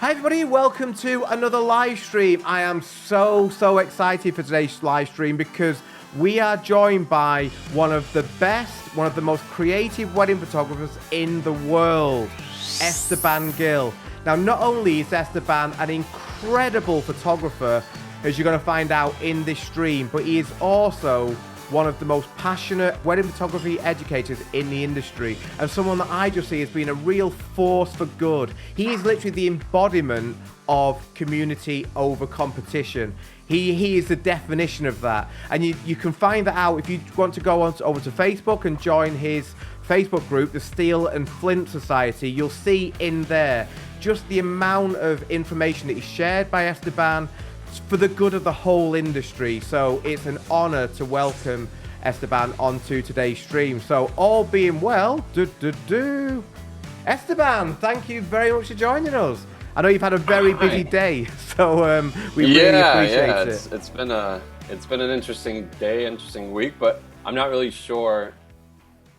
Hi everybody, welcome to another live stream. I am so excited for today's live stream because we are joined by one of the best, one of the most creative wedding photographers in the world, Esteban Gil. Now, not only is Esteban an incredible photographer, as you're going to find out in this stream, but he is also one of the most passionate wedding photography educators in the industry, and someone that I just see as being a real force for good. He is literally the embodiment of community over competition. He is the definition of that, and you can find that out if you want to go over to Facebook and join his Facebook group, the Steel and Flint Society. You'll see in there just the amount of information that is shared by Esteban for the good of the whole industry. So it's an honor to welcome Esteban onto today's stream. So all being well, Esteban, thank you very much for joining us. I know you've had a very busy day, so we really appreciate it. It's been an interesting day, interesting week, but I'm not really sure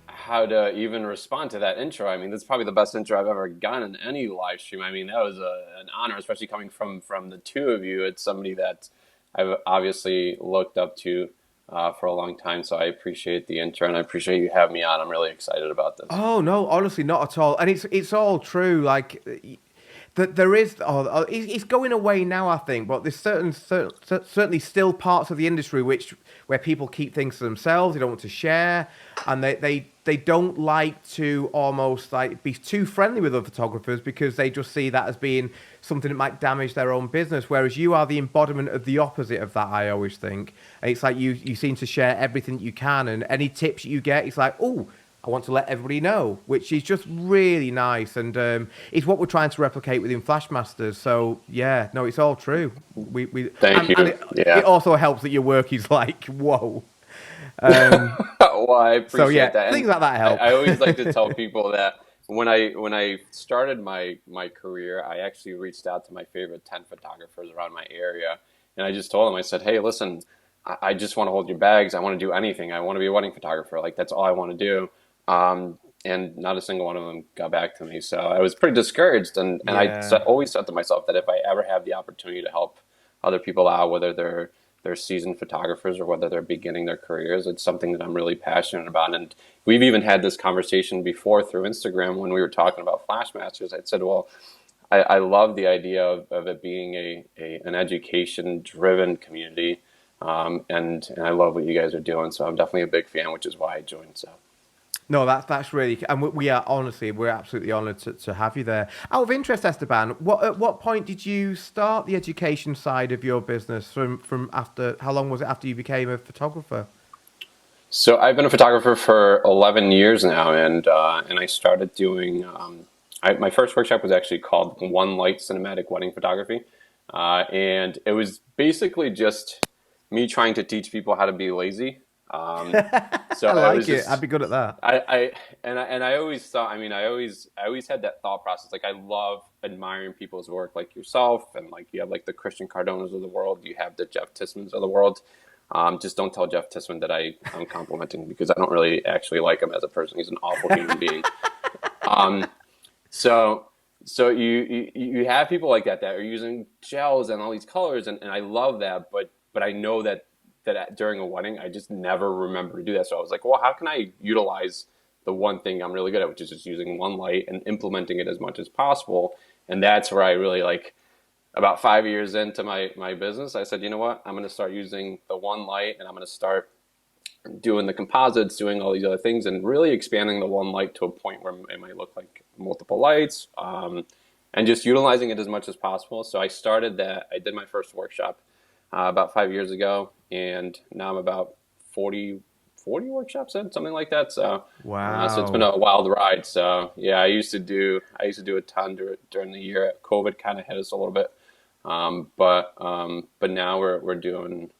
how to even respond to that intro. I mean, that's probably the best intro I've ever gotten in any live stream. I mean, that was an honor, especially coming from the two of you. It's somebody that I've obviously looked up to for a long time. So I appreciate the intro, and I appreciate you having me on. I'm really excited about this. Oh no, honestly, not at all. And it's all true. Like that, there is. It's going away now, I think. But there's certainly still parts of the industry where people keep things to themselves. They don't want to share, and they don't like to almost like be too friendly with other photographers because they just see that as being something that might damage their own business. Whereas you are the embodiment of the opposite of that, I always think. And it's like you seem to share everything that you can, and any tips you get, it's like, oh, I want to let everybody know, which is just really nice. And it's what we're trying to replicate within Flashmasters. So yeah, no, it's all true. Thank you. And it also helps that your work is like, whoa. Well, I appreciate that. Things like that help. I always like to tell people that when I started my career, I actually reached out to my favorite 10 photographers around my area, and I just told them, I said, hey, listen, I just want to hold your bags. I want to do anything. I want to be a wedding photographer. Like, that's all I want to do. And not a single one of them got back to me. So I was pretty discouraged, and I always said to myself that if I ever have the opportunity to help other people out, whether they're seasoned photographers or whether they're beginning their careers, it's something that I'm really passionate about. And we've even had this conversation before through Instagram when we were talking about Flashmasters. I said, well, I love the idea of it being an education-driven community, and I love what you guys are doing. So I'm definitely a big fan, which is why I joined. So. No, that's really, and we're absolutely honoured to have you there. Out of interest, Esteban, at what point did you start the education side of your business? From after, how long was it after you became a photographer? So I've been a photographer for 11 years now, and I started doing. My first workshop was actually called One Light Cinematic Wedding Photography, and it was basically just me trying to teach people how to be lazy. So I like it. I'd be good at that. I always thought. I mean, I always had that thought process. Like, I love admiring people's work, like yourself, and like you have like the Christian Cardonas of the world. You have the Jeff Tissmans of the world. Just don't tell Jeff Tissman that I'm complimenting, because I don't really actually like him as a person. He's an awful human being. So you have people like that are using gels and all these colors, and I love that. But I know that during a wedding, I just never remember to do that. So I was like, well, how can I utilize the one thing I'm really good at, which is just using one light and implementing it as much as possible. And that's where I really, like, about 5 years into my business, I said, you know what, I'm going to start using the one light, and I'm going to start doing the composites, doing all these other things, and really expanding the one light to a point where it might look like multiple lights, and just utilizing it as much as possible. So I started that. I did my first workshop about 5 years ago, and now I'm about 40 workshops in, something like that. So wow. So it's been a wild ride. So yeah, I used to do a ton during the year. COVID kind of hit us a little bit, but now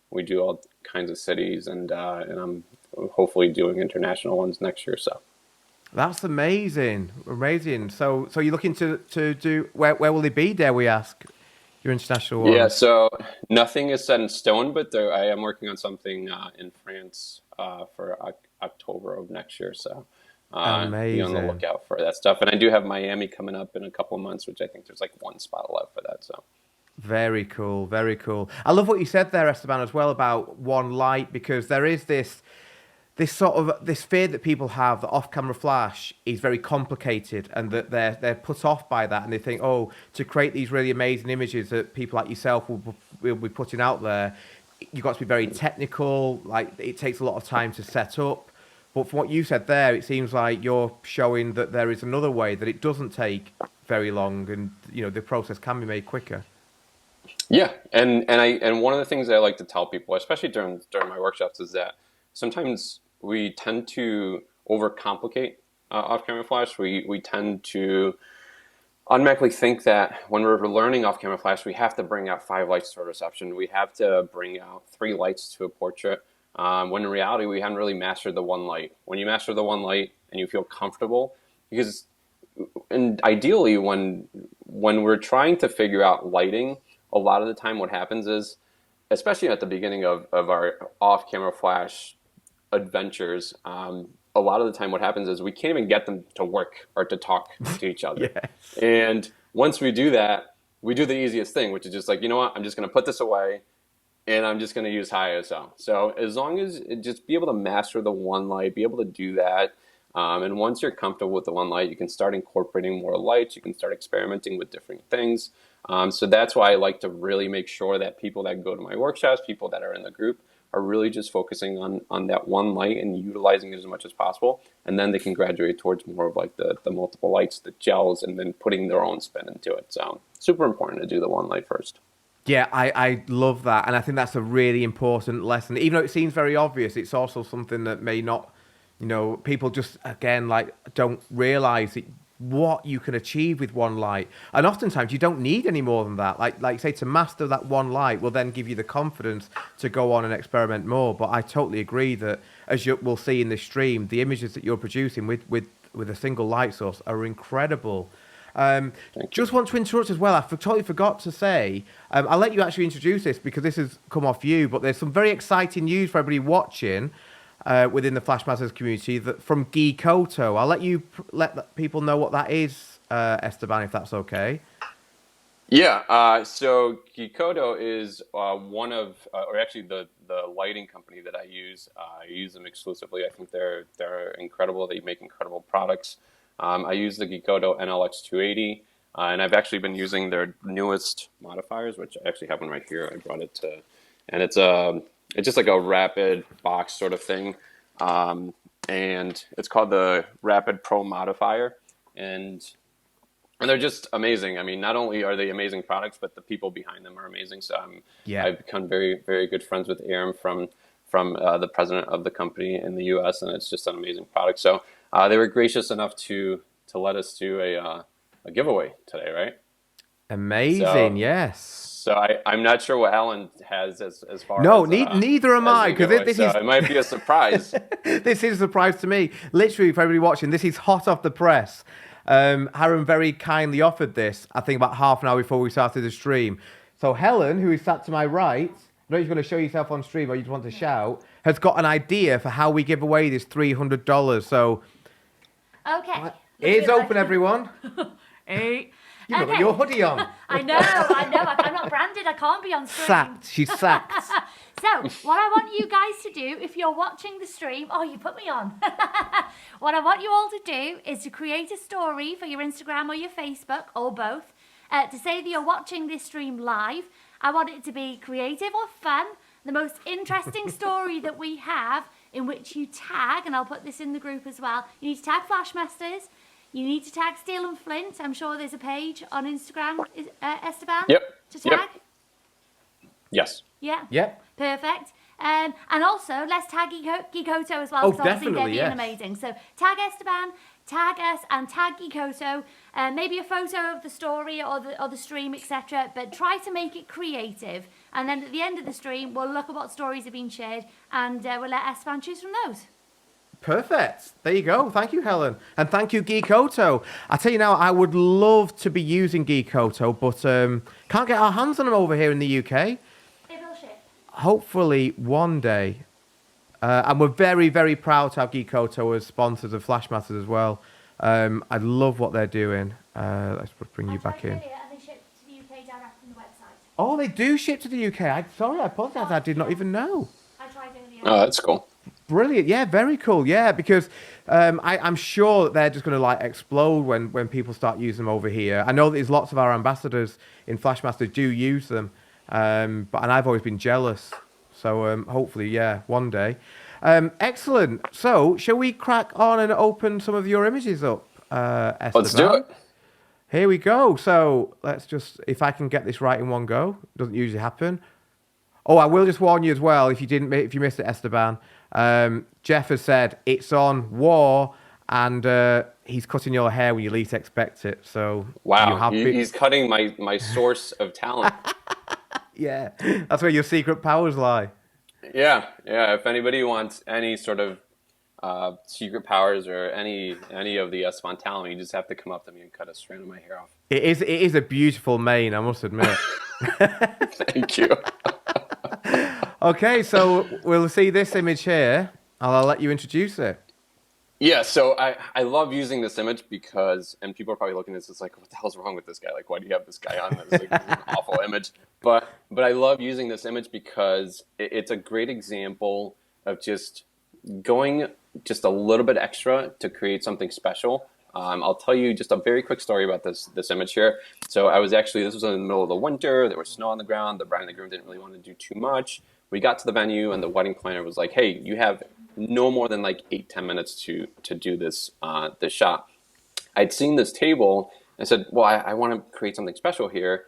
we do all kinds of cities, and I'm hopefully doing international ones next year. So that's amazing. So you're looking to do, where will they be, dare we ask? Your international ones? Yeah, so nothing is set in stone, but I am working on something in France for October of next year. So Be on the Amazing. lookout for that stuff. And I do have Miami coming up in a couple of months, which I think there's like one spot left for that. So Very cool, very cool. I love what you said there, Esteban, as well about one light, because there is this sort of this fear that people have that off-camera flash is very complicated, and that they're put off by that, and they think, oh, to create these really amazing images that people like yourself will be putting out there, you've got to be very technical. Like, it takes a lot of time to set up. But from what you said there, it seems like you're showing that there is another way, that it doesn't take very long, and the process can be made quicker. yeah, and one of the things that I like to tell people, especially during my workshops, is that sometimes we tend to overcomplicate off-camera flash. We tend to automatically think that when we're learning off-camera flash, we have to bring out 5 lights to a reception. We have to bring out 3 lights to a portrait. When in reality, we haven't really mastered the one light. When you master the one light and you feel comfortable, and ideally, when we're trying to figure out lighting, a lot of the time what happens is, especially at the beginning of our off-camera flash adventures, a lot of the time what happens is we can't even get them to work or to talk to each other. Yes. And once we do that, we do the easiest thing, which is just like, you know what, I'm just going to put this away and I'm just going to use high ISO. So as long as just be able to master the one light, be able to do that. And once you're comfortable with the one light, you can start incorporating more lights. You can start experimenting with different things. So that's why I like to really make sure that people that go to my workshops, people that are in the group, are really just focusing on that one light and utilizing it as much as possible. And then they can graduate towards more of like the multiple lights, the gels, and then putting their own spin into it. So super important to do the one light first. Yeah, I love that. And I think that's a really important lesson. Even though it seems very obvious, it's also something that may not, people just, again, like, don't realize what you can achieve with one light. And oftentimes you don't need any more than that. Like say, to master that one light will then give you the confidence to go on and experiment more. But I totally agree that, as we'll see in this stream, the images that you're producing with a single light source are incredible. Just want to interrupt as well. I totally forgot to say, I'll let you actually introduce this because this has come off you, but there's some very exciting news for everybody watching within the Flash Masters community from Geekoto. I'll let you let people know what that is, Esteban, if that's okay. Yeah, so Geekoto is one of, or actually the lighting company that I use. I use them exclusively. I think they're incredible. They make incredible products. I use the Geekoto NLX 280, and I've actually been using their newest modifiers, which I actually have one right here. I brought it to, and it's just like a rapid box sort of thing, and it's called the Rapid Pro Modifier, and they're just amazing. I mean, not only are they amazing products, but the people behind them are amazing. So I've become very, very good friends with Aaron from the president of the company in the U.S., and it's just an amazing product. So they were gracious enough to let us do a giveaway today, right? Amazing, yes. So I'm not sure what Alan has as far no, as... neither am I, because it might be a surprise. This is a surprise to me. Literally, for everybody watching, this is hot off the press. Harren very kindly offered this, I think about half an hour before we started the stream. So Helen, who is sat to my right, I know you're going to show yourself on stream or you just want to shout, has got an idea for how we give away this $300. So, okay. Ears open, everyone. Hey. You've got your hoodie on. I know. I'm not branded. I can't be on stream. Sacked. She's sacked. So, what I want you guys to do, if you're watching the stream, oh, you put me on. What I want you all to do is to create a story for your Instagram or your Facebook, or both, to say that you're watching this stream live. I want it to be creative or fun, the most interesting story that we have, in which you tag, and I'll put this in the group as well, you need to tag Flashmasters. You need to tag Steel and Flint. I'm sure there's a page on Instagram, Esteban? Yep. To tag? Yep. Yes. Yeah? Yep. Perfect. And also, let's tag Geekoto as well. Oh, because obviously definitely, they're yes. being amazing. So tag Esteban, tag us, and tag Geekoto. Maybe a photo of the story or the stream, etc. But try to make it creative. And then at the end of the stream, we'll look at what stories have been shared, and we'll let Esteban choose from those. Perfect. There you go. Thank you, Helen. And thank you, Geekoto. I tell you now, I would love to be using Geekoto, but can't get our hands on them over here in the UK. It will ship. Hopefully one day. And we're very, very proud to have Geekoto as sponsors of Flashmasters as well. I love what they're doing. Let's bring you back in. And they ship to the UK direct from the website. Oh, they do ship to the UK. Sorry, I apologize. I did not even know. I tried earlier. Oh, that's cool. Brilliant. Yeah, very cool. Yeah, because I'm sure that they're just going to like explode when people start using them over here. I know that there's lots of our ambassadors in Flashmaster do use them, and I've always been jealous. So hopefully, yeah, one day. Excellent. So, shall we crack on and open some of your images up, Esteban? Let's do it. Here we go. So let's just, if I can get this right in one go, doesn't usually happen. Oh, I will just warn you as well, if you missed it, Esteban. Jeff has said it's on war, and he's cutting your hair when you least expect it. So wow, he's cutting my source of talent. Yeah, that's where your secret powers lie. Yeah. If anybody wants any sort of secret powers or any of the Esteban talent, you just have to come up to me and cut a strand of my hair off. It is a beautiful mane, I must admit. Thank you. Okay, so we'll see this image here. I'll let you introduce it. Yeah, so I love using this image because, and people are probably looking at this, it's like, what the hell's wrong with this guy? Like, why do you have this guy on? It's like an awful image. But I love using this image because it's a great example of just going just a little bit extra to create something special. I'll tell you just a very quick story about this image here. So this was in the middle of the winter. There was snow on the ground. The bride and the groom didn't really want to do too much. We got to the venue and the wedding planner was like, hey, you have no more than like 8-10 minutes to do this shot. I'd seen this table and said, well, I want to create something special here.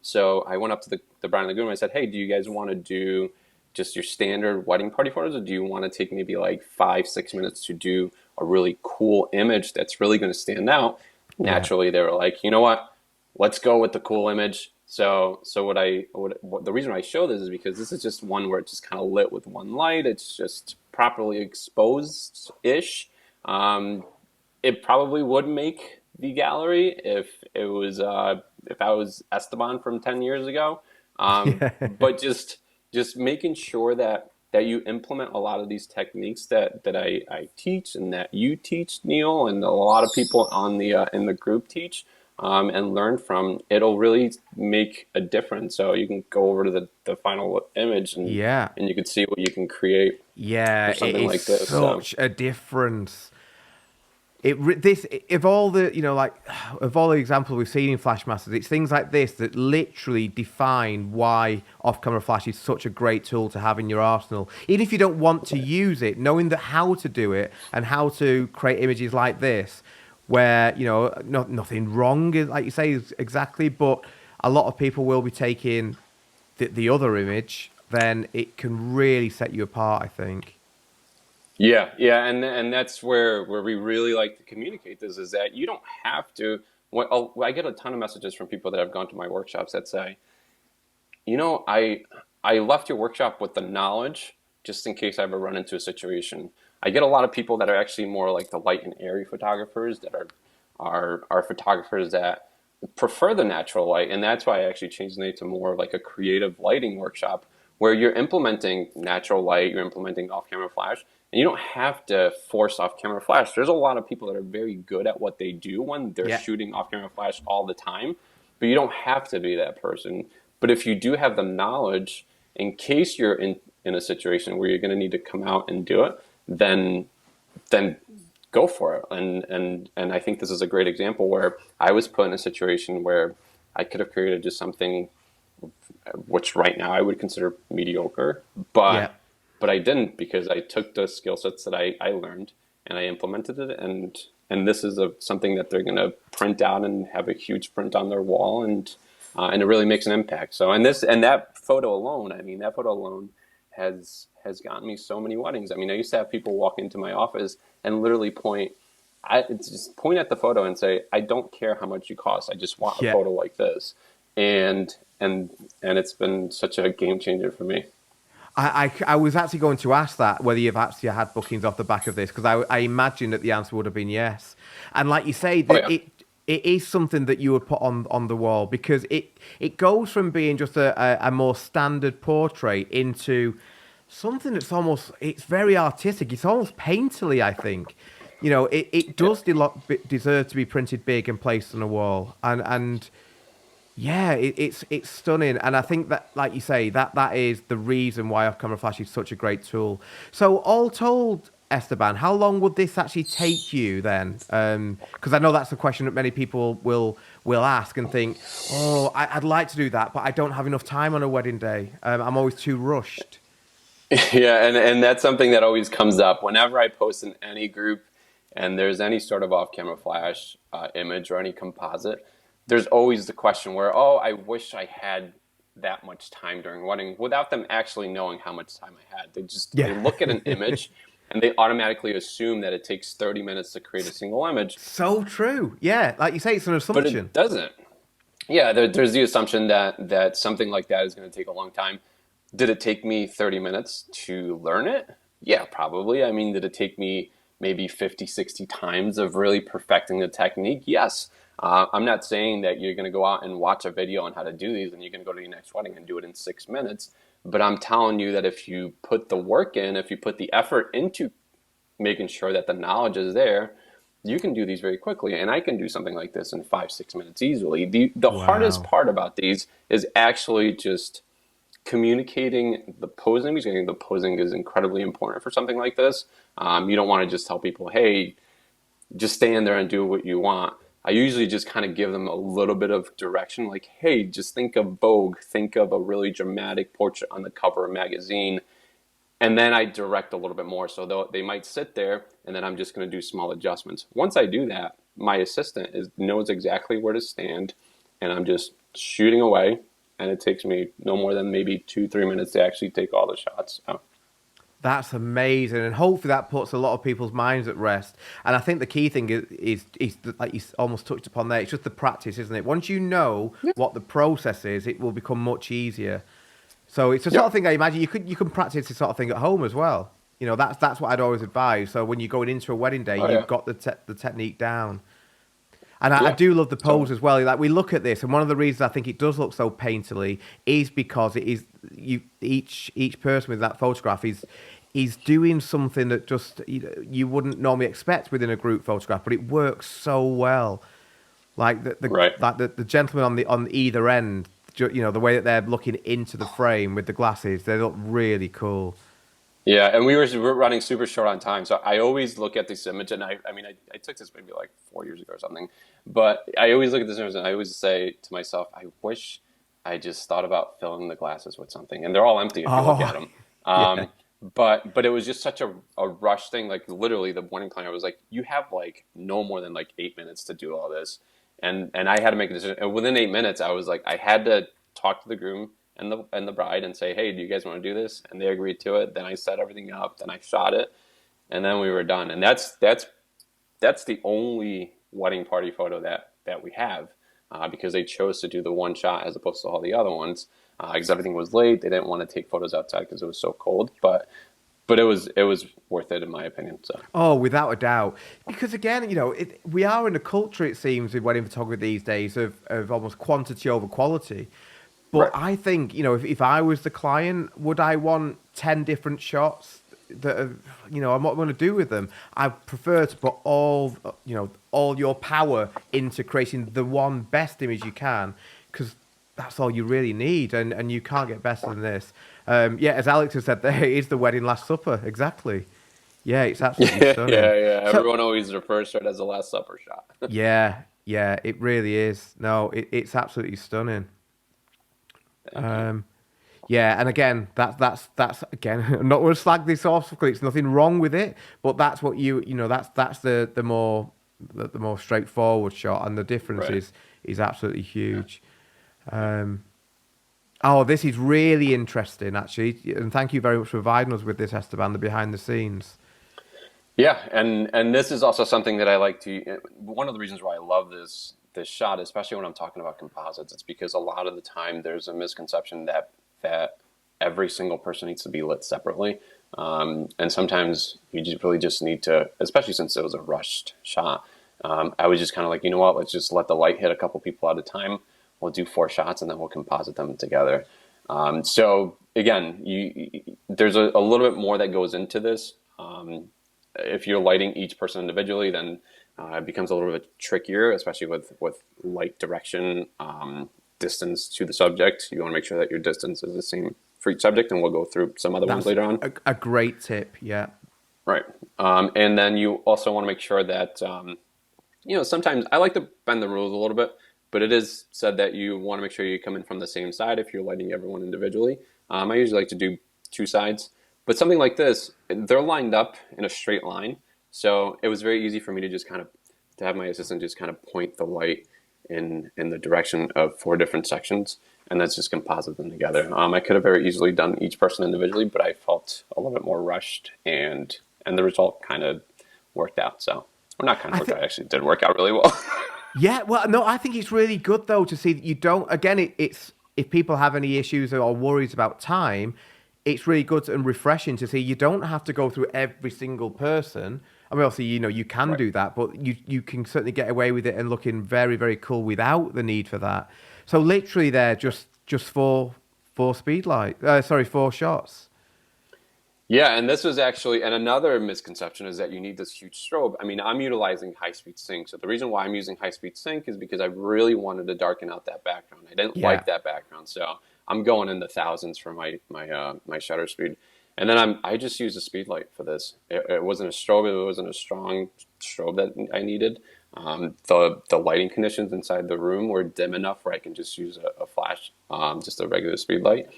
So I went up to the bride and the groom and I said, hey, do you guys want to do just your standard wedding party photos, or do you want to take maybe like 5-6 minutes to do a really cool image that's really going to stand out? Naturally, they were like, you know what? Let's go with the cool image. So the reason I show this is because this is just one where it's just kind of lit with one light. It's just properly exposed-ish. It probably would make the gallery if I was Esteban from 10 years ago. But just making sure that you implement a lot of these techniques that I teach and that you teach, Neil, and a lot of people on the in the group teach. And learn from, it'll really make a difference. So you can go over to the final image and you can see what you can create. Yeah, something like this. Such a difference. Of all the examples we've seen in Flashmasters, it's things like this that literally define why off-camera flash is such a great tool to have in your arsenal. Even if you don't want to use it, knowing how to do it and how to create images like this, where, nothing wrong, like you say, exactly, but a lot of people will be taking the other image, then it can really set you apart, I think. Yeah, and that's where we really like to communicate this, is that you don't have to. I get a ton of messages from people that have gone to my workshops that say, I left your workshop with the knowledge just in case I ever run into a situation. I get a lot of people that are actually more like the light and airy photographers that are photographers that prefer the natural light, and that's why I actually changed the name to more like a creative lighting workshop, where you're implementing natural light, you're implementing off-camera flash, and you don't have to force off-camera flash. There's a lot of people that are very good at what they do when they're shooting off-camera flash all the time, but you don't have to be that person. But if you do have the knowledge, in case you're in a situation where you're going to need to come out and do it, then go for it. And I think this is a great example where I was put in a situation where I could have created just something which right now I would consider mediocre, but I didn't, because I took the skill sets that I learned and I implemented it, and this is something that they're going to print out and have a huge print on their wall, and it really makes an impact. So that photo alone has gotten me so many weddings. I mean, I used to have people walk into my office and literally point at the photo and say, I don't care how much you cost. I just want a photo like this. And it's been such a game changer for me. I was actually going to ask that, whether you've actually had bookings off the back of this, because I imagine that the answer would have been yes. And like you say, it is something that you would put on the wall, because it goes from being just a more standard portrait into something that's almost, it's very artistic. It's almost painterly, I think. It does deserve to be printed big and placed on a wall. And yeah, it's stunning. And I think that, like you say, that is the reason why off-camera flash is such a great tool. So all told, Esteban, how long would this actually take you then? Because I know that's a question that many people will ask and think, oh, I'd like to do that, but I don't have enough time on a wedding day. I'm always too rushed. Yeah, and that's something that always comes up whenever I post in any group and there's any sort of off-camera flash image or any composite. There's always the question where, oh, I wish I had that much time during wedding, without them actually knowing how much time I had. They look at an image and they automatically assume that it takes 30 minutes to create a single image. So true. Yeah, like you say, it's an assumption. But it doesn't. Yeah, there's the assumption that something like that is going to take a long time. Did it take me 30 minutes to learn it? Yeah, probably. I mean, did it take me maybe 50, 60 times of really perfecting the technique? Yes. I'm not saying that you're going to go out and watch a video on how to do these and you're going to go to your next wedding and do it in 6 minutes. But I'm telling you that if you put the work in, if you put the effort into making sure that the knowledge is there, you can do these very quickly. And I can do something like this in 5, 6 minutes easily. The hardest part about these is actually just communicating the posing, because I think the posing is incredibly important for something like this. You don't want to just tell people, hey, just stand there and do what you want. I usually just kind of give them a little bit of direction, like, hey, just think of Vogue, think of a really dramatic portrait on the cover of a magazine. And then I direct a little bit more. So they might sit there and then I'm just going to do small adjustments. Once I do that, my assistant knows exactly where to stand and I'm just shooting away. And it takes me no more than maybe 2-3 minutes to actually take all the shots. So. That's amazing, and hopefully that puts a lot of people's minds at rest. And I think the key thing is like you almost touched upon there. It's just the practice, isn't it? Once you know what the process is, it will become much easier. So it's the sort of thing I imagine you can practice this sort of thing at home as well. That's what I'd always advise. So when you're going into a wedding day, you've got the technique down. And I do love the pose as well. Like we look at this, and one of the reasons I think it does look so painterly is because it is each person with that photograph is doing something that just you wouldn't normally expect within a group photograph, but it works so well. Like the gentleman on either end, the way that they're looking into the frame with the glasses, they look really cool. Yeah, and we're running super short on time, so I always look at this image, and I took this maybe like 4 years ago or something, but I always look at this image and I always say to myself, I wish I just thought about filling the glasses with something, and they're all empty if you look at them. But it was just such a rush thing. Like literally, the wedding planner was like, "You have like no more than like 8 minutes to do all this," and I had to make a decision. And within 8 minutes, I was like, I had to talk to the groom and the bride and say, hey, do you guys want to do this? And they agreed to it. Then I set everything up. Then I shot it, and then we were done. And that's the only wedding party photo that we have because they chose to do the one shot as opposed to all the other ones because everything was late. They didn't want to take photos outside because it was so cold, but it was worth it in my opinion. So. Oh, without a doubt. Because again, we are in a culture, it seems, with wedding photography these days of almost quantity over quality. But I think, if I was the client, would I want 10 different shots that are, I'm not going to do with them? I prefer to put all your power into creating the one best image you can, because that's all you really need, and you can't get better than this. As Alex has said, there is the wedding Last Supper, exactly. Yeah, it's absolutely stunning. Yeah. Everyone always refers to it as the Last Supper shot. yeah, it really is. No, it's absolutely stunning. And again, that's again, I'm not going to slag this off because it's nothing wrong with it, but that's what that's the more straightforward shot, and the difference is absolutely huge. This is really interesting, actually, and thank you very much for providing us with this, Esteban, the behind the scenes. Yeah, and this is also something that I like to. One of the reasons why I love this shot, especially when I'm talking about composites, it's because a lot of the time there's a misconception that every single person needs to be lit separately, and sometimes you really just need to, especially since it was a rushed shot. I was just kind of like, you know what, let's just let the light hit a couple people at a time. We'll do 4 shots and then we'll composite them together. So again, there's a little bit more that goes into this. If you're lighting each person individually, then it becomes a little bit trickier, especially with light direction, distance to the subject. You want to make sure that your distance is the same for each subject, and we'll go through some other ones That's later on. a great tip. Yeah. Right. And then you also want to make sure that, sometimes I like to bend the rules a little bit, but it is said that you want to make sure you come in from the same side if you're lighting everyone individually. I usually like to do two sides, but something like this, they're lined up in a straight line. So it was very easy for me to just to have my assistant just kind of point the light in the direction of 4 different sections, and that's just composite them together. I could have very easily done each person individually, but I felt a little bit more rushed, and the result kind of worked out. So, or not kind of worked out, actually did work out really well. Yeah, well, no, I think it's really good though to see that you don't. Again, it's if people have any issues or worries about time, it's really good and refreshing to see you don't have to go through every single person. I mean, obviously, you can Right. do that, but you can certainly get away with it and looking very, very cool without the need for that. So literally, there just four speed light. Sorry, 4 shots. Yeah, and this was actually, and another misconception is that you need this huge strobe. I mean, I'm utilizing high-speed sync. So the reason why I'm using high-speed sync is because I really wanted to darken out that background. I didn't Yeah, like that background, so I'm going in the thousands for my shutter speed. And then I just used a speed light for this. It wasn't a strobe. It wasn't a strong strobe that I needed. The lighting conditions inside the room were dim enough where I can just use a flash, just a regular speed light,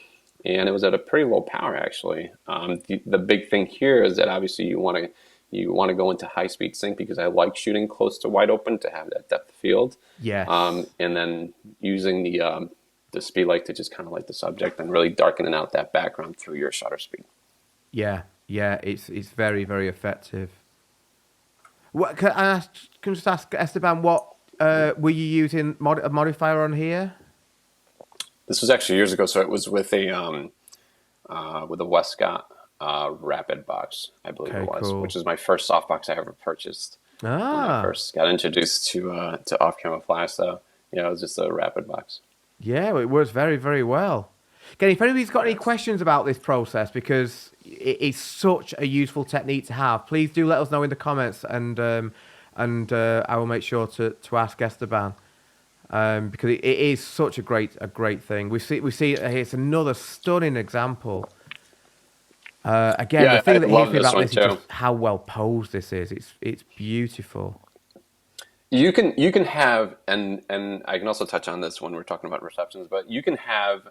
and it was at a pretty low power actually. The big thing here is that obviously you want to go into high speed sync because I like shooting close to wide open to have that depth of field, yes, and then using the speed light to just kind of light the subject and really darkening out that background through your shutter speed. yeah. It's very, very effective. What can I just ask Esteban? What were you using a modifier on here? This was actually years ago, so it was with a Westcott Rapid box, I believe Okay, it was, cool. which is my first softbox I ever purchased when I Ah, first got introduced to off-camera flash. So yeah, it was just a Rapid box. yeah, well, it works very, very well. Again, if anybody's got any Yes. questions about this process, because it's such a useful technique to have, please do let us know in the comments, and I will make sure to ask Esteban, because it is such a great thing. We see it here. It's another stunning example. Again, the Yeah, I thing that hits love me this about one this is too. just how well posed this is. It's beautiful. You can have, and I can also touch on this when we're talking about receptions, but you can have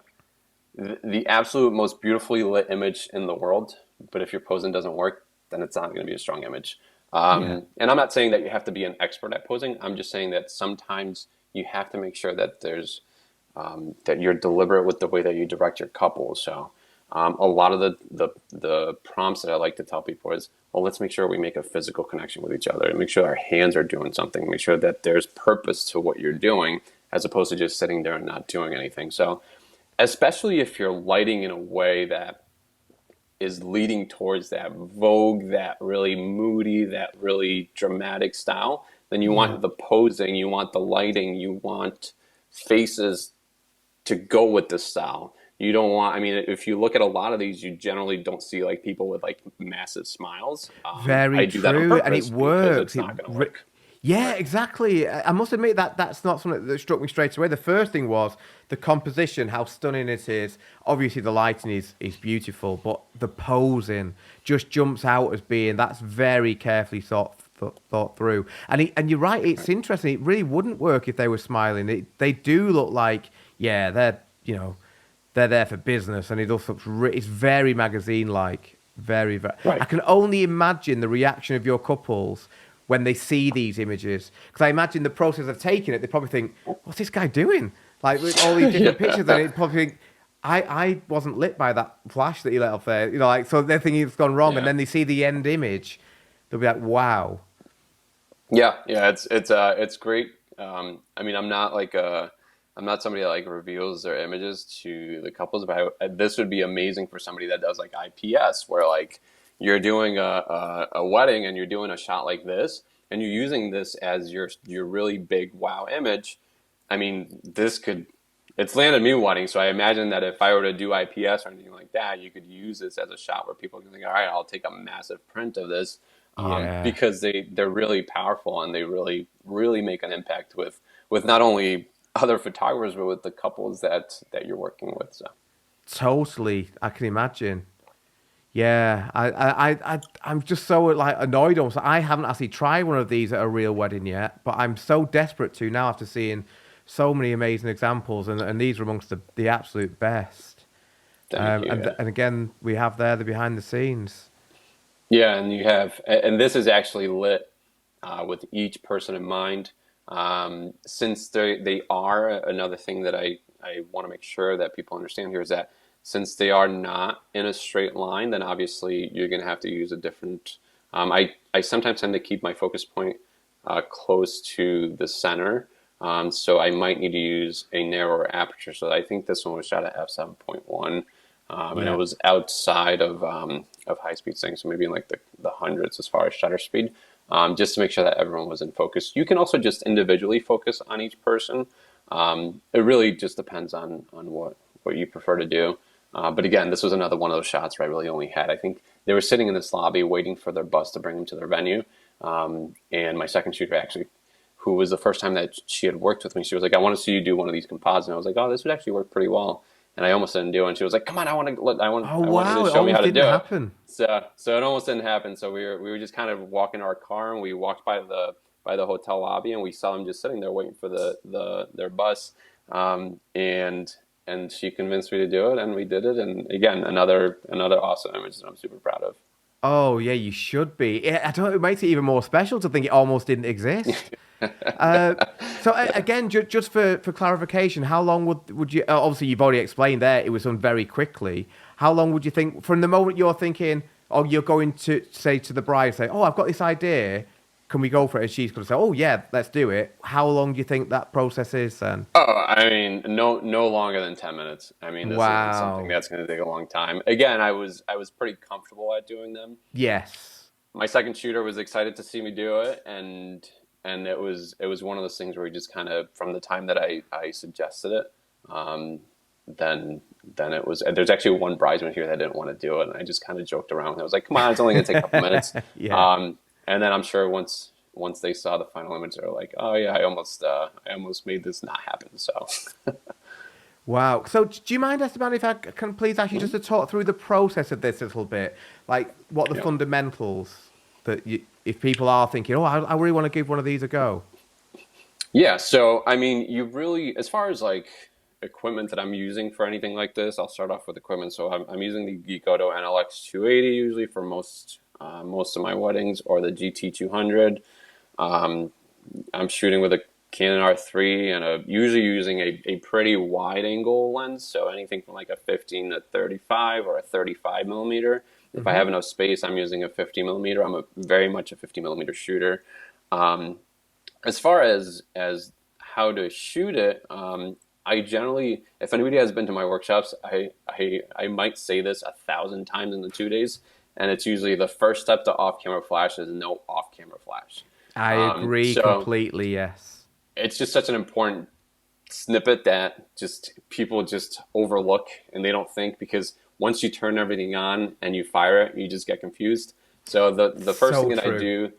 the absolute most beautifully lit image in the world, but if your posing doesn't work, then it's not going to be a strong image. Yeah, And I'm not saying that you have to be an expert at posing. I'm just saying that sometimes you have to make sure that that you're deliberate with the way that you direct your couple. So a lot of the prompts that I like to tell people is, well, let's make sure we make a physical connection with each other and make sure our hands are doing something. Make sure that there's purpose to what you're doing as opposed to just sitting there and not doing anything. So especially if you're lighting in a way that is leading towards that vogue, that really moody, that really dramatic style, then you yeah. want the posing, you want the lighting, you want faces to go with the style. You don't want, I mean, if you look at a lot of these, you generally don't see like people with like massive smiles. Very I do that on true, and it purpose because works. it's not going to Re- work. yeah, Right. exactly. I must admit that that's not something that struck me straight away. The first thing was the composition, how stunning it is. Obviously, the lighting is beautiful, but the posing just jumps out as being that's very carefully thought through. And you're right. It's interesting. It really wouldn't work if they were smiling. They do look like they're there for business, and it also looks it's very magazine like. Very, very. I Right. can only imagine the reaction of your couples when they see these images, because I imagine the process of taking it, they probably think, "What's this guy doing?" Like with all these different pictures, and Yeah. it probably think, "I wasn't lit by that flash that you let off there." Like so they're thinking it's gone wrong, and Yeah. then they see the end image, they'll be like, "Wow." Yeah, it's great. I mean, I'm not somebody that like reveals their images to the couples, but this would be amazing for somebody that does like IPS, where like you're doing a wedding and you're doing a shot like this, and you're using this as your really big wow image. I mean, this could it's landed me weddings. So I imagine that if I were to do IPS or anything like that, you could use this as a shot where people can think, all right, I'll take a massive print of this, Yeah. because they're really powerful and they really make an impact with not only other photographers but with the couples that you're working with. So Totally, I can imagine. Yeah, I'm just so like annoyed almost. I haven't actually tried one of these at a real wedding yet, but I'm so desperate to now after seeing so many amazing examples, and these are amongst the absolute best. thank you. And again, we have there the behind the scenes. Yeah, and you have, and this is actually lit with each person in mind. Since they are another thing that I want to make sure that people understand here is that since they are not in a straight line, then obviously you're going to have to use a different. I sometimes tend to keep my focus point close to the center, so I might need to use a narrower aperture. So I think this one was shot at f7.1. And it Yeah. was outside of high speed things, so maybe in like the hundreds as far as shutter speed, just to make sure that everyone was in focus. You can also just individually focus on each person. It really just depends on what you prefer to do. But again, this was another one of those shots where I really only had, I think they were sitting in this lobby waiting for their bus to bring them to their venue. And my second shooter actually, who was the first time that she had worked with me, she was like, I want to see you do one of these composites. And I was like, oh, this would actually work pretty well. And I almost didn't do it. And she was like, come on, Oh I want you wow, to it show me how almost to didn't do it. happen. So it almost didn't happen. So we were just kind of walking our car, and we walked by the hotel lobby, and we saw them just sitting there waiting for their bus. And she convinced me to do it, and we did it. And again, another awesome image that I'm super proud of. Oh yeah, you should be. I don't. It makes it even more special to think it almost didn't exist. Again, just for clarification, how long would you? Obviously, you've already explained there. It was done very quickly. How long would you think from the moment you're thinking, oh, you're going to say to the bride, say, oh, I've got this idea. Can we go for it? And she's going to say, oh yeah, let's do it. How long do you think that process is then? Oh, I mean, no longer than 10 minutes. I mean, this isn't something Wow. that's going to take a long time. Again, I was pretty comfortable at doing them. Yes. My second shooter was excited to see me do it, and it was one of those things where we just kind of, from the time that I suggested it, um, then it was. There's actually one bridesmaid here that didn't want to do it, and I just kind of joked around. I was like, "Come on, it's only gonna take a couple minutes." Yeah. And then I'm sure once they saw the final image, they're like, "Oh yeah, I almost made this not happen." So Wow. So, do you mind, Esteban, if I can please ask you just to talk through the process of this a little bit? Like, what the yeah. fundamentals that you, if people are thinking, oh, I really want to give one of these a go. Yeah, so I mean, you really, as far as like equipment that I'm using for anything like this, I'll start off with equipment. So I'm using the Geekoto NLX 280 usually for most of my weddings, or the GT 200. Um, I'm shooting with a Canon R3 and usually using a pretty wide angle lens, so anything from like a 15 to 35 or a 35 millimeter. If I Hmm. have enough space, I'm using a 50 millimeter. I'm very much a 50 millimeter shooter. Um, as far as how to shoot it, I generally, if anybody has been to my workshops, I might say this 1,000 times in the 2 days, and it's usually the first step to off camera flash is no off camera flash. I agree So completely. Yes. it's just such an important snippet that just people just overlook and they don't think, because once you turn everything on and you fire it, you just get confused. So the first thing So that I true. do,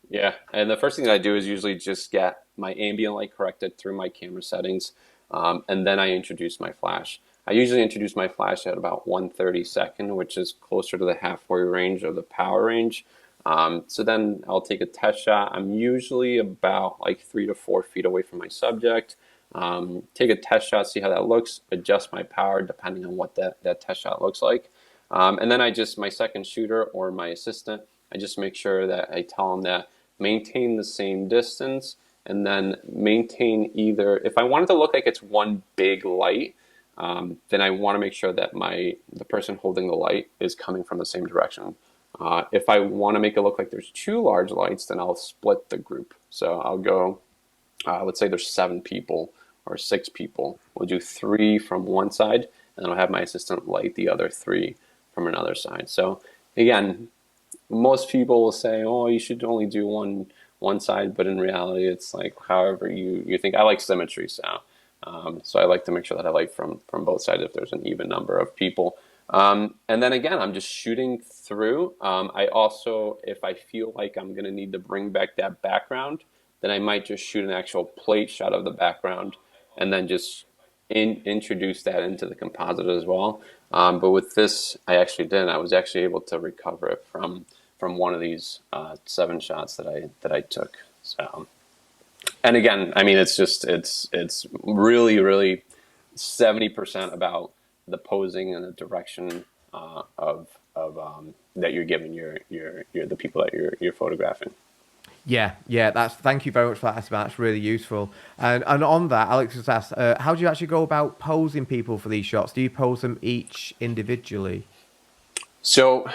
yeah, and the first thing that I do is usually just get my ambient light corrected through my camera settings, and then I introduce my flash. I usually introduce my flash at about 1/32, which is closer to the halfway range of the power range. So then I'll take a test shot. I'm usually about like 3 to 4 feet away from my subject. Take a test shot, see how that looks, adjust my power depending on what that test shot looks like. And then my second shooter or my assistant, I just make sure that I tell them that maintain the same distance, and then maintain either, if I want it to look like it's one big light, then I want to make sure that the person holding the light is coming from the same direction. If I want to make it look like there's two large lights, then I'll split the group. So I'll go, let's say there's 7 people or 6 people. We'll do 3 from one side, and then I'll have my assistant light the other 3 from another side. So again, most people will say, "Oh, you should only do one side," but in reality, it's like however you think. I like symmetry, so So I like to make sure that I light from both sides if there's an even number of people. And then again, I'm just shooting through. I also, if I feel like I'm going to need to bring back that background, then I might just shoot an actual plate shot of the background and then just introduce that into the composite as well. But with this, I actually didn't. I was actually able to recover it from one of these 7 shots that I took. So, and again, I mean, it's really 70% about the posing and the direction of that you're giving your the people that you're photographing. Yeah. Thank you very much for that, Esteban. That's really useful. And on that, Alex just asked, how do you actually go about posing people for these shots? Do you pose them each individually? So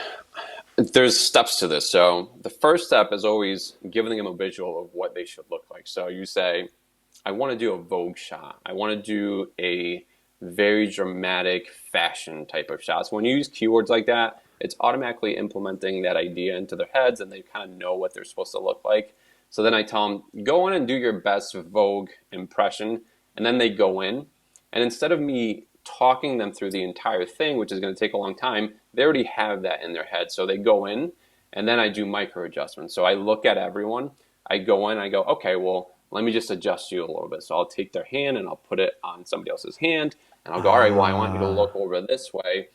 there's steps to this. So the first step is always giving them a visual of what they should look like. So you say, I want to do a Vogue shot. I want to do a very dramatic fashion type of shot. So when you use keywords like that, it's automatically implementing that idea into their heads and they kind of know what they're supposed to look like. So then I tell them, go in and do your best Vogue impression. And then they go in. And instead of me talking them through the entire thing, which is going to take a long time, they already have that in their head. So they go in and then I do micro adjustments. So I look at everyone, I go in, I go, okay, well, let me just adjust you a little bit. So I'll take their hand and I'll put it on somebody else's hand and I'll go, all right, well, I want you to look over this way,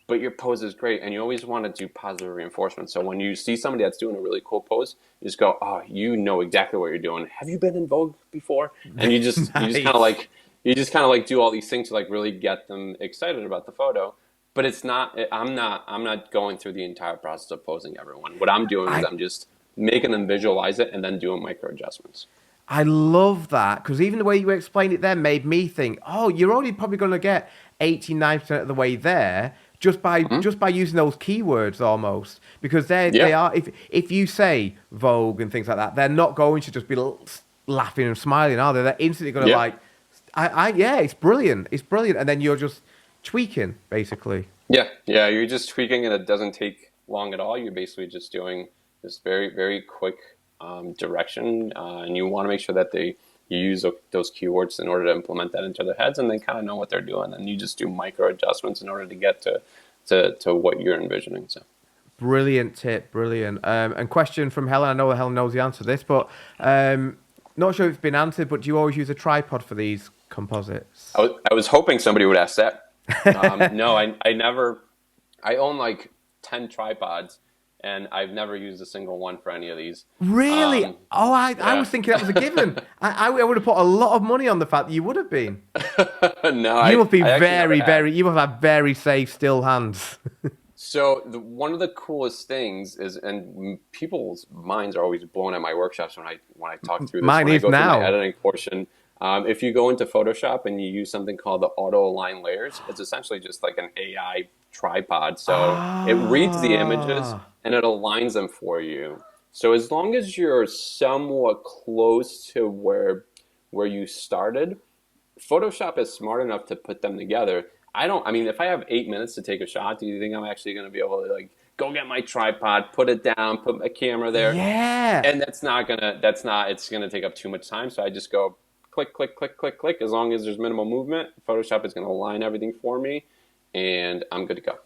but your pose is great. And you always want to do positive reinforcement. So when you see somebody that's doing a really cool pose, you just go, oh, you know exactly what you're doing. Have you been in Vogue before? And you just, Nice. you just kind of like do all these things to like really get them excited about the photo. But it's not, I'm not going through the entire process of posing everyone. What I'm doing is I'm just making them visualize it and then doing micro adjustments. I love that, because even the way you explained it there made me think, oh, you're only probably going to get 89% of the way there just by using those keywords almost, because they are, if you say Vogue and things like that, they're not going to just be laughing and smiling, are they? They're instantly going to like, it's brilliant, and then you're just tweaking basically. Yeah, you're just tweaking and it doesn't take long at all. You're basically just doing this very quick direction, and you want to make sure that you use those keywords in order to implement that into their heads, and they kind of know what they're doing. And you just do micro adjustments in order to get to what you're envisioning. So, brilliant tip, brilliant. And question from Helen. I know Helen knows the answer to this, but not sure if it's been answered. But do you always use a tripod for these composites? I was hoping somebody would ask that. No, I never. I own like 10 tripods. And I've never used a single one for any of these. Really? I was thinking that was a given. I would have put a lot of money on the fact that you would have been. No, you must be you must have very safe, still hands. So one of the coolest things is, and people's minds are always blown at my workshops when I talk through this. Mine is now. Through my editing portion. If you go into Photoshop and you use something called the auto align layers, it's essentially just like an AI tripod. So it reads the images and it aligns them for you. So as long as you're somewhat close to where you started, Photoshop is smart enough to put them together. I mean, if I have 8 minutes to take a shot, do you think I'm actually going to be able to like go get my tripod, put it down, put my camera there? Yeah. And it's going to take up too much time. So I just go click, click, click, click, click. As long as there's minimal movement, Photoshop is going to align everything for me, and I'm good to go.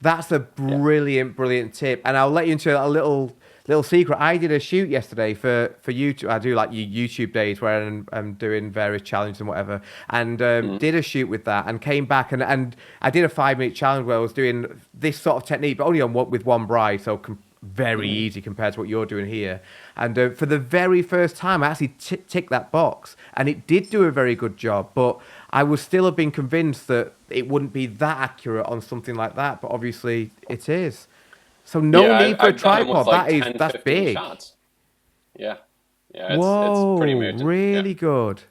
That's a brilliant tip. And I'll let you into a little secret. I did a shoot yesterday for YouTube. I do like YouTube days where I'm doing various challenges and whatever. And did a shoot with that and came back and I did a 5-minute challenge where I was doing this sort of technique, but only with one bride. So very easy compared to what you're doing here. And for the very first time, I actually ticked that box. And it did do a very good job. But I would still have been convinced that it wouldn't be that accurate on something like that. But obviously it is. So no need for a tripod. Like that's big. Shots. Yeah. Whoa, it's pretty amazing. Really good.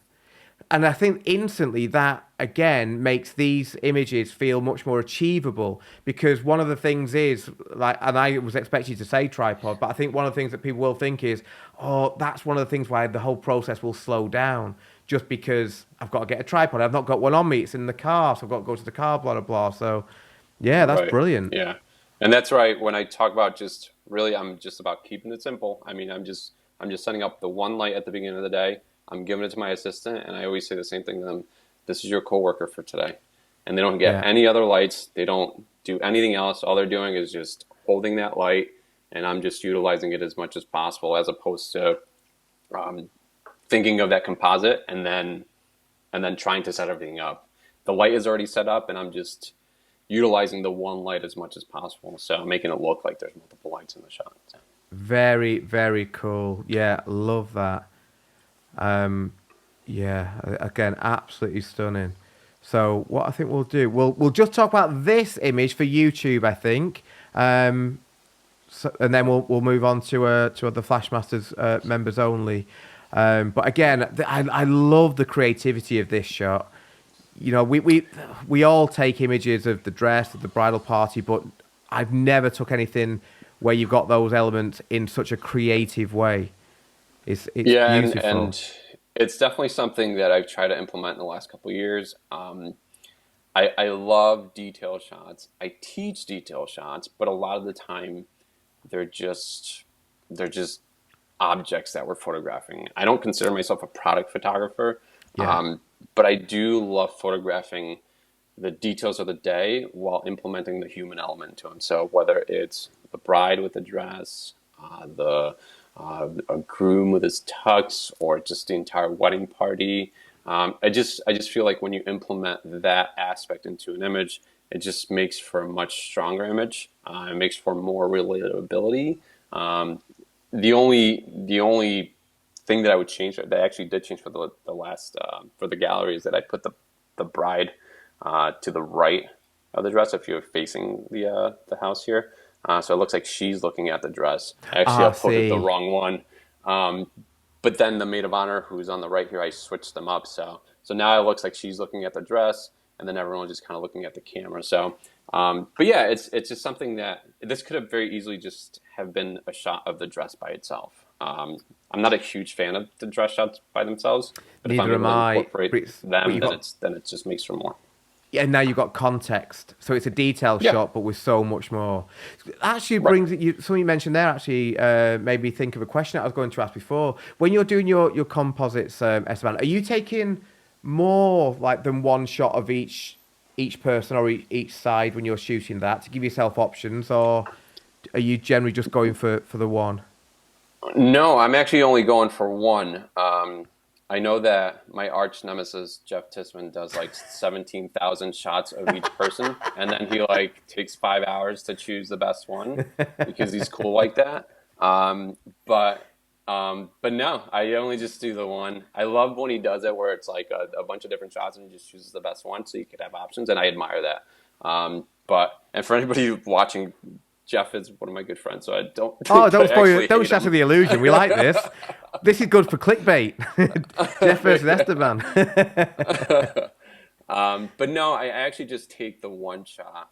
And I think instantly that, again, makes these images feel much more achievable, because one of the things is, like, and I was expecting you to say tripod, but I think one of the things that people will think is, oh, that's one of the things why the whole process will slow down, just because I've got to get a tripod. I've not got one on me. It's in the car, so I've got to go to the car, blah, blah, blah. So, yeah, that's brilliant. Yeah. And that's right. When I talk about I'm just about keeping it simple. I mean, I'm just setting up the one light at the beginning of the day. I'm giving it to my assistant, and I always say the same thing to them. This is your coworker for today. And they don't get any other lights. They don't do anything else. All they're doing is just holding that light, and I'm just utilizing it as much as possible, as opposed to thinking of that composite and then trying to set everything up. The light is already set up, and I'm just utilizing the one light as much as possible, so making it look like there's multiple lights in the shot. So. Very, very cool. Yeah, love that. Yeah, again, absolutely stunning. So what I think we'll do, we'll just talk about this image for YouTube, I think, so, and then we'll move on to other Flashmasters members only. But again, I love the creativity of this shot. You know, we all take images of the dress, of the bridal party, but I've never took anything where you've got those elements in such a creative way. It's beautiful. And it's definitely something that I've tried to implement in the last couple of years. I love detail shots. I teach detail shots, but a lot of the time they're just objects that we're photographing. I don't consider myself a product photographer, but I do love photographing the details of the day while implementing the human element to them. So whether it's the bride with the dress, a groom with his tux, or just the entire wedding party. I just feel like when you implement that aspect into an image, it just makes for a much stronger image. It makes for more relatability. The only thing that I would change, that I actually did change for the last for the gallery, is that I put the bride to the right of the dress if you're facing the house here. So it looks like she's looking at the dress. Actually, I put the wrong one. But then the maid of honor, who's on the right here, I switched them up. So now it looks like she's looking at the dress, and then everyone's just kind of looking at the camera. So, but yeah, it's just something that this could have very easily just have been a shot of the dress by itself. I'm not a huge fan of the dress shots by themselves, but Neither if I'm able to incorporate them, then it just makes for more. Yeah, now you've got context. So it's a detailed shot, but with so much more. Actually brings something you mentioned there actually made me think of a question I was going to ask before. When you're doing your composites, Esteban, are you taking more like than one shot of each person or each side when you're shooting that to give yourself options, or are you generally just going for the one? No, I'm actually only going for one. I know that my arch nemesis, Jeff Tissman, does like 17,000 shots of each person. And then he like takes 5 hours to choose the best one because he's cool like that. But no, I only just do the one. I love when he does it where it's like a bunch of different shots and he just chooses the best one so you could have options. And I admire that. And for anybody watching, Jeff is one of my good friends, so I don't. Don't spoil. Don't shatter the illusion. We like this. This is good for clickbait. Jeff versus Esteban. But no, I actually just take the one shot.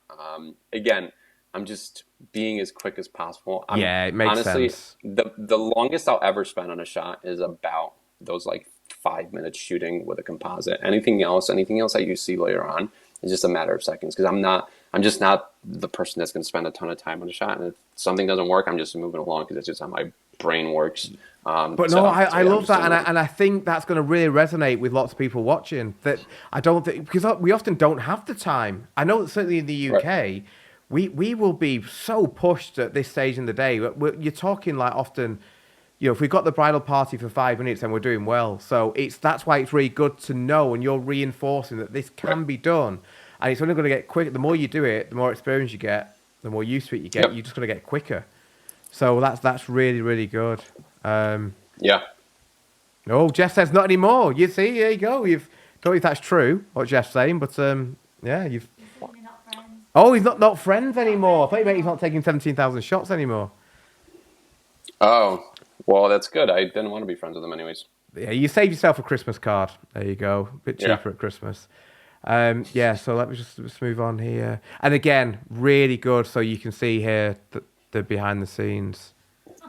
Again, I'm just being as quick as possible. It makes sense. The longest I'll ever spend on a shot is about those like 5 minutes shooting with a composite. Anything else that you see later on is just a matter of seconds, because I'm just not the person that's going to spend a ton of time on a shot. And if something doesn't work, I'm just moving along because that's just how my brain works. I love that. And I think that's going to really resonate with lots of people watching. That I don't think, because we often don't have the time. I know that certainly in the UK, we will be so pushed at this stage in the day. You're talking like often, if we've got the bridal party for 5 minutes, then we're doing well. So that's why it's really good to know, and you're reinforcing that this can be done. And it's only going to get quicker. The more you do it, the more experience you get, the more used to it you get. You're just going to get quicker. So that's really, really good. Oh, Jeff says not anymore. You see, there you go. Don't know if that's true, what Jeff's saying, but you've. Oh, he's not friends anymore. I thought he's not taking 17,000 shots anymore. Oh, well, that's good. I didn't want to be friends with him anyways. Yeah, you saved yourself a Christmas card. There you go. A bit cheaper at Christmas. So let me just move on here. And again, really good. So you can see here the behind the scenes.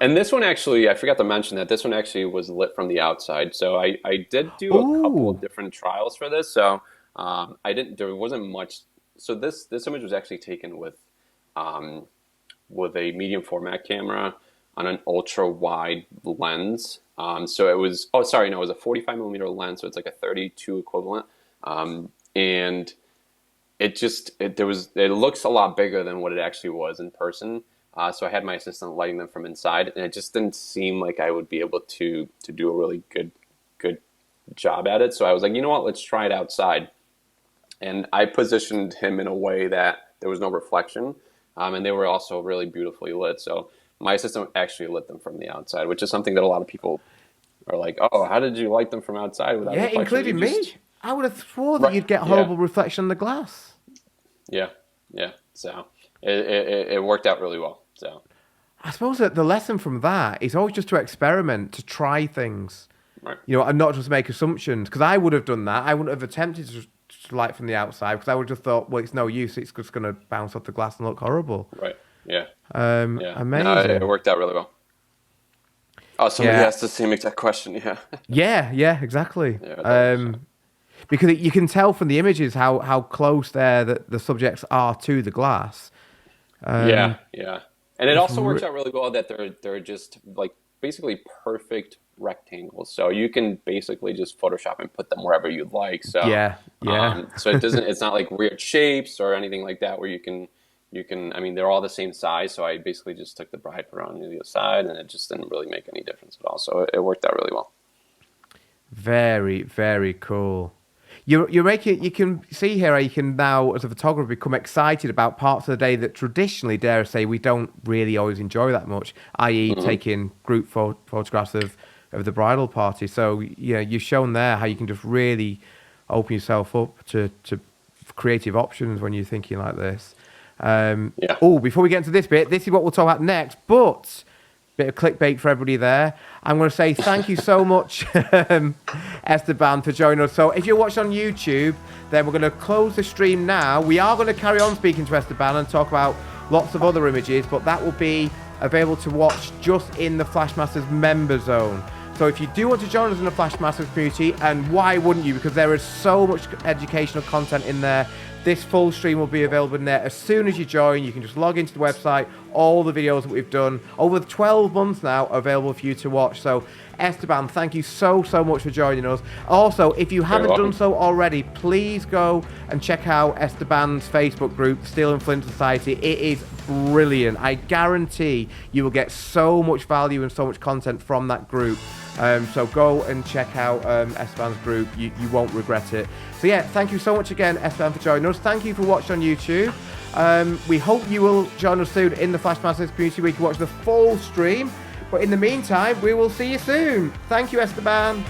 And this one actually, I forgot to mention that this one actually was lit from the outside. So I did do a couple of different trials for this. So there wasn't much. So this image was actually taken with a medium format camera. on an ultra wide lens. So it was, it was a 45 millimeter lens. So it's like a 32 equivalent. And it looks a lot bigger than what it actually was in person. So I had my assistant lighting them from inside, and it just didn't seem like I would be able to do a really good job at it. So I was like, you know what, let's try it outside. And I positioned him in a way that there was no reflection, and they were also really beautifully lit. So my assistant actually lit them from the outside, which is something that a lot of people are like, oh, how did you light them from outside without reflection? Including me. I would have thought that you'd get horrible reflection on the glass. Yeah. So it worked out really well. So I suppose that the lesson from that is always just to experiment, to try things, right. And not just make assumptions. Because I would have done that. I wouldn't have attempted to light from the outside because I would have just thought, well, it's no use. It's just going to bounce off the glass and look horrible. Right. Yeah. Amazing. No, it worked out really well. Oh, somebody asked the same exact question. Yeah. Yeah, exactly. Yeah, because you can tell from the images how close the subjects are to the glass. Yeah. And it also works out really well that they're just like basically perfect rectangles. So you can basically just Photoshop and put them wherever you'd like. So yeah. So it's not like weird shapes or anything like that where you can. I mean, they're all the same size. So I basically just took the bride around the other side, and it just didn't really make any difference at all. So it worked out really well. Very, very cool. You can see here how you can now, as a photographer, become excited about parts of the day that traditionally, dare I say, we don't really always enjoy that much, i.e. taking group photographs of the bridal party. So, you've shown there how you can just really open yourself up to creative options when you're thinking like this. Before we get into this bit, this is what we'll talk about next, but bit of clickbait for everybody there. I'm going to say thank you so much, Esteban, for joining us. So if you're watching on YouTube, then we're going to close the stream now. We are going to carry on speaking to Esteban and talk about lots of other images, but that will be available to watch just in the Flashmasters member zone. So if you do want to join us in the Flashmasters community, and why wouldn't you? Because there is so much educational content in there. This full stream will be available in there as soon as you join. You can just log into the website. All the videos that we've done over 12 months now are available for you to watch. So, Esteban, thank you so much for joining us. Also, if you haven't done so already, please go and check out Esteban's Facebook group, Steel and Flint Society. It is brilliant. I guarantee you will get so much value and so much content from that group. So go and check out Esteban's group. You won't regret it. So yeah, thank you so much again, Esteban, for joining us. Thank you for watching on YouTube. We hope you will join us soon in the Flashmasters community where you can watch the full stream. But in the meantime, we will see you soon. Thank you, Esteban.